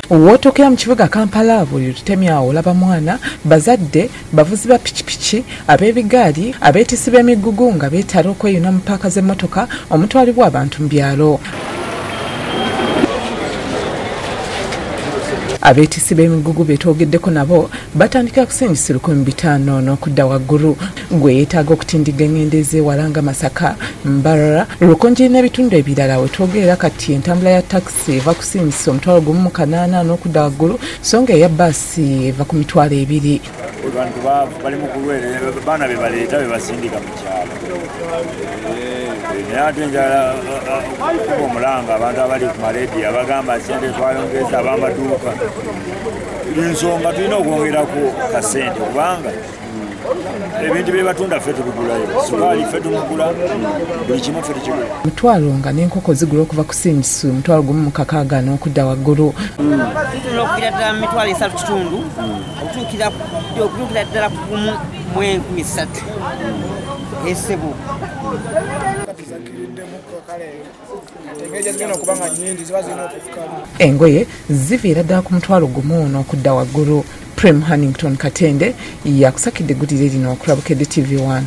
Wotokera mu kibuga Kampala buli lutemyawo olaba mwana bazadde bavuzi ba pikipiki ab'ebigaali abeetisi b'emigugu nga beetala okweyuna mu paaka z'emmotoka omutwalibwa abantu mu byalo. Abeetisi b'emigugu beetwogeddeko nabo batandika kusingisa 500 n'okudda waggulu. Gwe yeetaaga okutindiga engendo ez'ewala nga Masaka, Mbarara, Lukonje n'ebitundu ebirala wetwogerera kati entambula ya takisi eva kusingisa $1,800 n'okudda waggulu so nga eya bbaasi eva ku $200. Abantu bali mu kulwerera baana be baleeta be basindika mu kyalo. Naye ate njala omulanga abantu abali ku malediyo abagamba sente twayongeza ab'amaduuka. Ensonga tulina okwongerako kasente kubanga ebintu bye batunda ffe tubigulayo. Sukaali ffe tumugula, buli kimu ffe tukigula. Mutwalo nga n'enkoko zigula okuva ku singisi $1,600 n'okudda waggulu. Tutera okugula ddala mu $3.5 okutuukira ddala ku $3,000 esebo. Engoye ziviira ddala ku $1,000 n'okudda waggulu. Prim Hannington Katende yakusakidde eggulire lino ku Bukedde TV1.